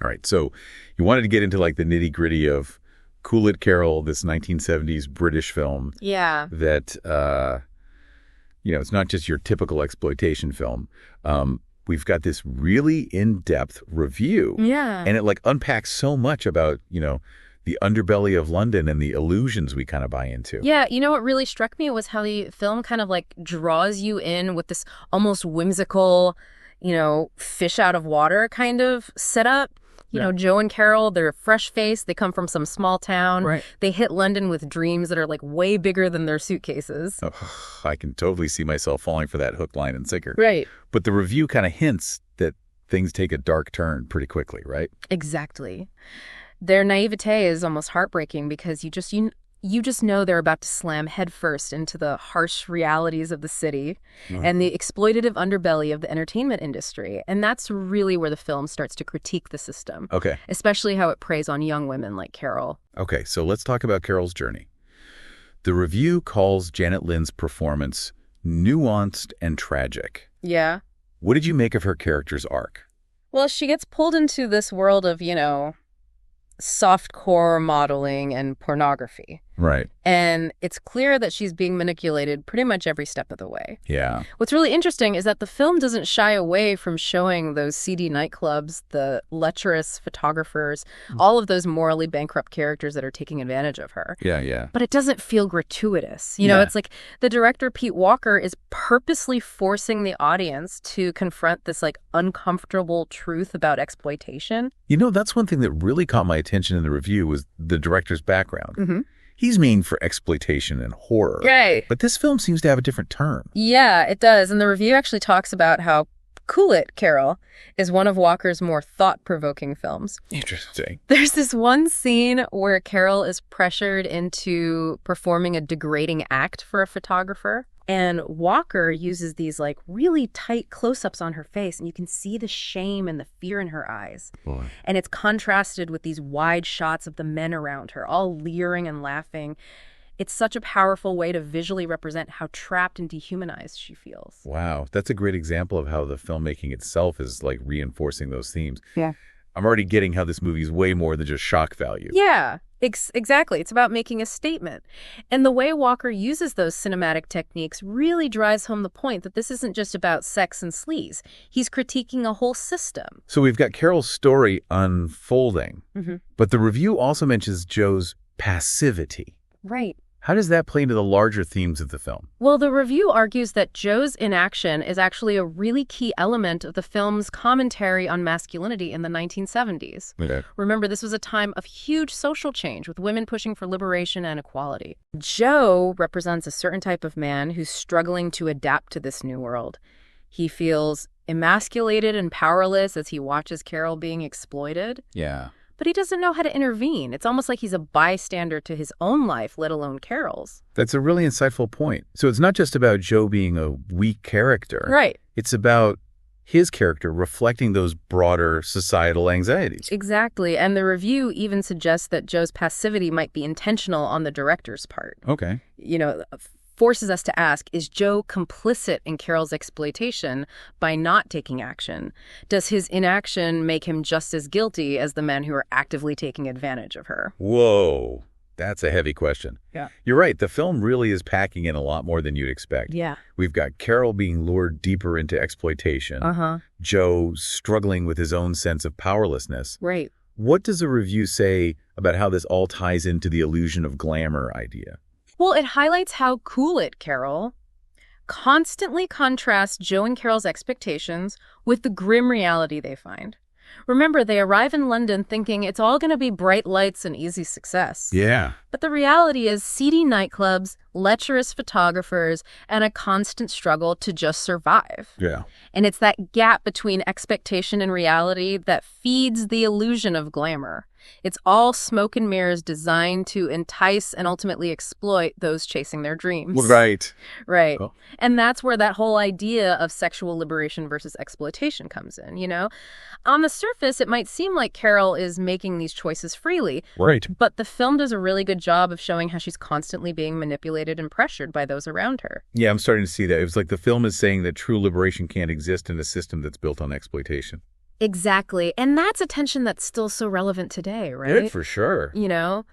All right, so you wanted to get into like the nitty-gritty of Cool It Carol, this 1970s British film. Yeah. That, it's not just your typical exploitation film. We've got this really in-depth review. Yeah. And it like unpacks so much about, the underbelly of London and the illusions we kind of buy into. Yeah, what really struck me was how the film kind of like draws you in with this almost whimsical, fish out of water kind of setup. Joe and Carol, they're fresh-faced. They come from some small town. Right. They hit London with dreams that are like way bigger than their suitcases. Oh, I can totally see myself falling for that hook, line, and sinker. Right. But the review kind of hints that things take a dark turn pretty quickly, right? Exactly. Their naivete is almost heartbreaking because you just know they're about to slam headfirst into the harsh realities of the city and the exploitative underbelly of the entertainment industry. And that's really where the film starts to critique the system. Okay. Especially how it preys on young women like Carol. Okay, so let's talk about Carol's journey. The review calls Janet Leigh's performance nuanced and tragic. Yeah. What did you make of her character's arc? Well, she gets pulled into this world of, softcore modeling and pornography. Right. And it's clear that she's being manipulated pretty much every step of the way. Yeah. What's really interesting is that the film doesn't shy away from showing those seedy nightclubs, the lecherous photographers, all of those morally bankrupt characters that are taking advantage of her. Yeah. But it doesn't feel gratuitous. It's like the director, Pete Walker, is purposely forcing the audience to confront this like uncomfortable truth about exploitation. That's one thing that really caught my attention in the review was the director's background. Mm-hmm. He's mean for exploitation and horror. Right. But this film seems to have a different turn. Yeah, it does. And the review actually talks about how Cool It, Carol is one of Walker's more thought-provoking films. Interesting. There's this one scene where Carol is pressured into performing a degrading act for a photographer. And Walker uses these like really tight close-ups on her face, and you can see the shame and the fear in her eyes. Boy. And it's contrasted with these wide shots of the men around her, all leering and laughing. It's such a powerful way to visually represent how trapped and dehumanized she feels. Wow. That's a great example of how the filmmaking itself is like reinforcing those themes. Yeah. I'm already getting how this movie is way more than just shock value. Yeah, exactly. It's about making a statement. And the way Walker uses those cinematic techniques really drives home the point that this isn't just about sex and sleaze. He's critiquing a whole system. So we've got Carol's story unfolding, but the review also mentions Joe's passivity. Right. How does that play into the larger themes of the film? Well, the review argues that Joe's inaction is actually a really key element of the film's commentary on masculinity in the 1970s. Okay. Remember, this was a time of huge social change with women pushing for liberation and equality. Joe represents a certain type of man who's struggling to adapt to this new world. He feels emasculated and powerless as he watches Carol being exploited. Yeah. But he doesn't know how to intervene. It's almost like he's a bystander to his own life, let alone Carol's. That's a really insightful point. So it's not just about Joe being a weak character. Right. It's about his character reflecting those broader societal anxieties. Exactly. And the review even suggests that Joe's passivity might be intentional on the director's part. Okay. Forces us to ask, is Joe complicit in Carol's exploitation by not taking action? Does his inaction make him just as guilty as the men who are actively taking advantage of her? Whoa, that's a heavy question. Yeah. You're right. The film really is packing in a lot more than you'd expect. Yeah. We've got Carol being lured deeper into exploitation. Joe struggling with his own sense of powerlessness. Right. What does the review say about how this all ties into the illusion of glamour idea? Well, it highlights how Cool It, Carol constantly contrasts Joe and Carol's expectations with the grim reality they find. Remember, they arrive in London thinking it's all going to be bright lights and easy success. Yeah. But the reality is seedy nightclubs, lecherous photographers, and a constant struggle to just survive. Yeah. And it's that gap between expectation and reality that feeds the illusion of glamour. It's all smoke and mirrors designed to entice and ultimately exploit those chasing their dreams. Right. Right. Oh. And that's where that whole idea of sexual liberation versus exploitation comes in, On the surface, it might seem like Carol is making these choices freely. Right. But the film does a really good job of showing how she's constantly being manipulated and pressured by those around her. Yeah, I'm starting to see that. It was like the film is saying that true liberation can't exist in a system that's built on exploitation. Exactly. And that's a tension that's still so relevant today, right? Good, for sure. You know?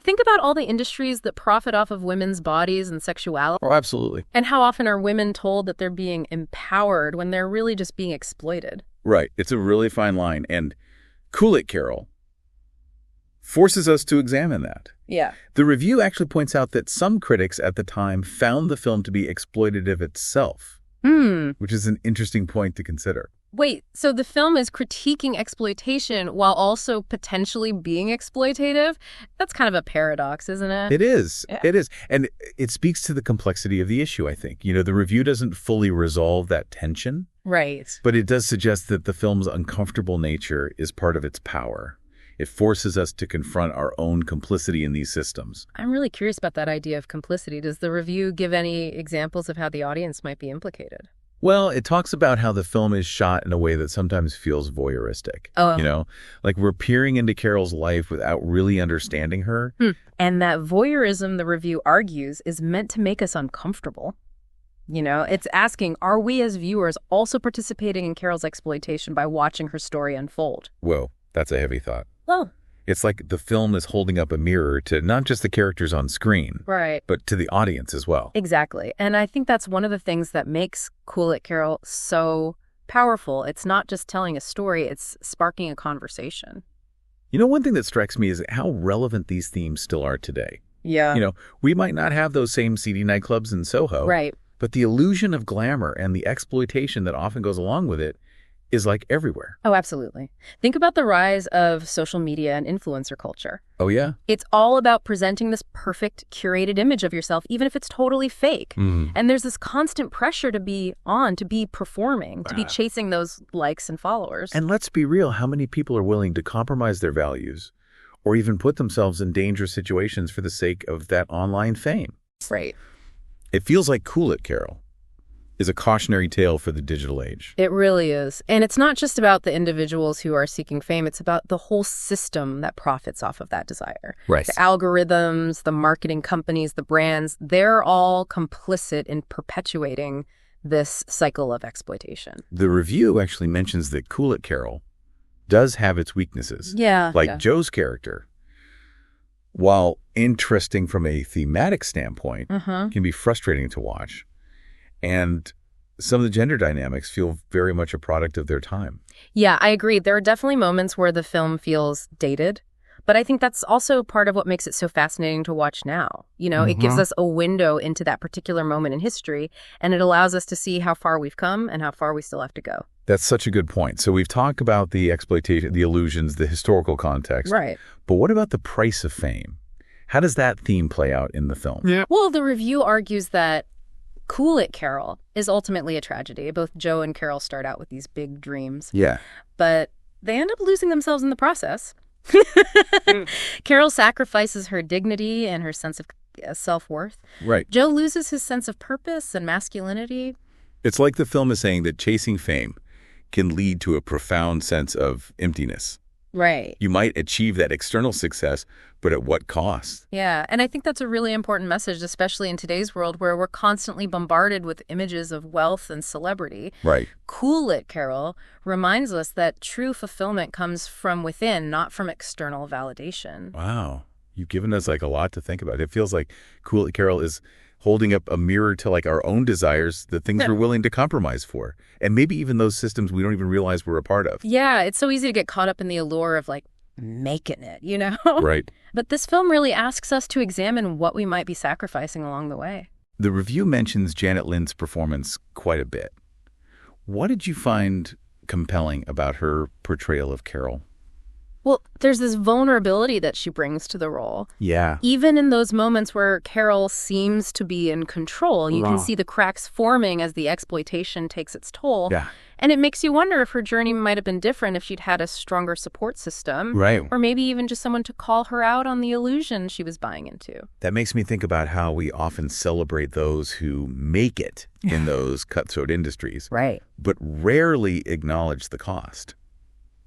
Think about all the industries that profit off of women's bodies and sexuality. Oh, absolutely. And how often are women told that they're being empowered when they're really just being exploited? Right. It's a really fine line. And Cool It, Carol, forces us to examine that. Yeah. The review actually points out that some critics at the time found the film to be exploitative itself, which is an interesting point to consider. Wait, so the film is critiquing exploitation while also potentially being exploitative? That's kind of a paradox, isn't it? It is. Yeah. It is. And it speaks to the complexity of the issue, I think. You know, the review doesn't fully resolve that tension. Right. But it does suggest that the film's uncomfortable nature is part of its power. It forces us to confront our own complicity in these systems. I'm really curious about that idea of complicity. Does the review give any examples of how the audience might be implicated? Well, it talks about how the film is shot in a way that sometimes feels voyeuristic. Oh. You know, like we're peering into Carol's life without really understanding her. And that voyeurism, the review argues, is meant to make us uncomfortable. You know, it's asking, are we as viewers also participating in Carol's exploitation by watching her story unfold? Whoa, that's a heavy thought. Oh. It's like the film is holding up a mirror to not just the characters on screen, Right. but to the audience as well. Exactly. And I think that's one of the things that makes Cool It, Carol so powerful. It's not just telling a story, it's sparking a conversation. You know, one thing that strikes me is how relevant these themes still are today. Yeah. You know, we might not have those same seedy nightclubs in Soho. Right. But the illusion of glamour and the exploitation that often goes along with it is like everywhere. Oh, absolutely. Think about the rise of social media and influencer culture. Oh, yeah? It's all about presenting this perfect, curated image of yourself, even if it's totally fake. And there's this constant pressure to be on, to be performing, to be chasing those likes and followers. And let's be real, how many people are willing to compromise their values or even put themselves in dangerous situations for the sake of that online fame? Right. It feels like Cool It, Carol is a cautionary tale for the digital age. It really is. And it's not just about the individuals who are seeking fame. It's about the whole system that profits off of that desire. Right. The algorithms, the marketing companies, the brands, they're all complicit in perpetuating this cycle of exploitation. The review actually mentions that Cool It, Carol does have its weaknesses. Yeah. Like Joe's character, while interesting from a thematic standpoint, can be frustrating to watch. And some of the gender dynamics feel very much a product of their time. Yeah, I agree. There are definitely moments where the film feels dated, but I think that's also part of what makes it so fascinating to watch now. You know, it gives us a window into that particular moment in history, and it allows us to see how far we've come and how far we still have to go. That's such a good point. So we've talked about the exploitation, the illusions, the historical context. Right. But what about the price of fame? How does that theme play out in the film? Yeah. Well, the review argues that Cool It, Carol is ultimately a tragedy. Both Joe and Carol start out with these big dreams, Yeah. but they end up losing themselves in the process. Carol sacrifices her dignity and her sense of self-worth. Right. Joe loses his sense of purpose and masculinity. It's like the film is saying that chasing fame can lead to a profound sense of emptiness. Right. You might achieve that external success, but at what cost? Yeah, and I think that's a really important message, especially in today's world where we're constantly bombarded with images of wealth and celebrity. Right. Cool It, Carol reminds us that true fulfillment comes from within, not from external validation. Wow. You've given us like a lot to think about. It feels like Cool It, Carol is holding up a mirror to like our own desires, the things we're willing to compromise for. And maybe even those systems we don't even realize we're a part of. Yeah, it's so easy to get caught up in the allure of like making it, you know? Right. But this film really asks us to examine what we might be sacrificing along the way. The review mentions Janet Lynn's performance quite a bit. What did you find compelling about her portrayal of Carol? Well, there's this vulnerability that she brings to the role. Yeah. Even in those moments where Carol seems to be in control, you can see the cracks forming as the exploitation takes its toll. Yeah. And it makes you wonder if her journey might have been different if she'd had a stronger support system. Right. Or maybe even just someone to call her out on the illusion she was buying into. That makes me think about how we often celebrate those who make it in those cutthroat industries, Right. but rarely acknowledge the cost.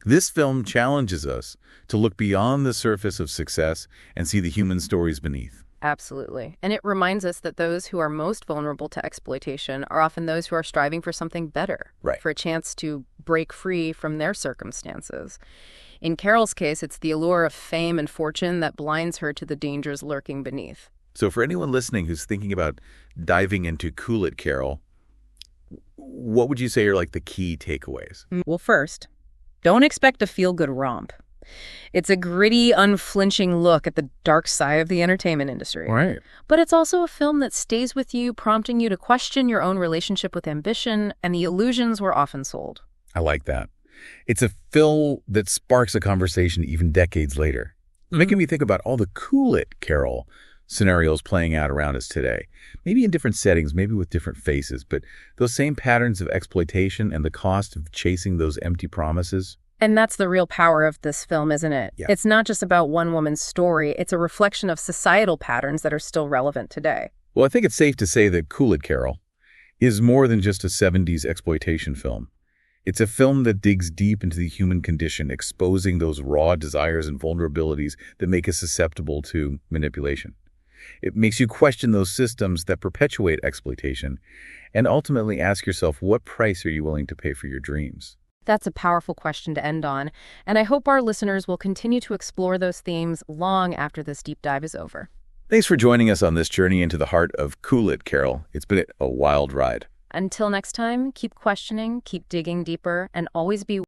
This film challenges us to look beyond the surface of success and see the human stories beneath. Absolutely. And it reminds us that those who are most vulnerable to exploitation are often those who are striving for something better, Right. for a chance to break free from their circumstances. In Carol's case, it's the allure of fame and fortune that blinds her to the dangers lurking beneath. So for anyone listening who's thinking about diving into Cool It, Carol, what would you say are like the key takeaways? Well, first, don't expect a feel-good romp. It's a gritty, unflinching look at the dark side of the entertainment industry. Right. But it's also a film that stays with you, prompting you to question your own relationship with ambition and the illusions we're often sold. I like that. It's a film that sparks a conversation even decades later, making me think about all the Cool It, Carol scenarios playing out around us today. Maybe in different settings, maybe with different faces, but those same patterns of exploitation and the cost of chasing those empty promises. And that's the real power of this film, isn't it? Yeah. It's not just about one woman's story. It's a reflection of societal patterns that are still relevant today. Well, I think it's safe to say that Cool It, Carol is more than just a 70s exploitation film. It's a film that digs deep into the human condition, exposing those raw desires and vulnerabilities that make us susceptible to manipulation. It makes you question those systems that perpetuate exploitation and ultimately ask yourself, what price are you willing to pay for your dreams? That's a powerful question to end on, and I hope our listeners will continue to explore those themes long after this deep dive is over. Thanks for joining us on this journey into the heart of Cool It, Carol. It's been a wild ride. Until next time, keep questioning, keep digging deeper, and always be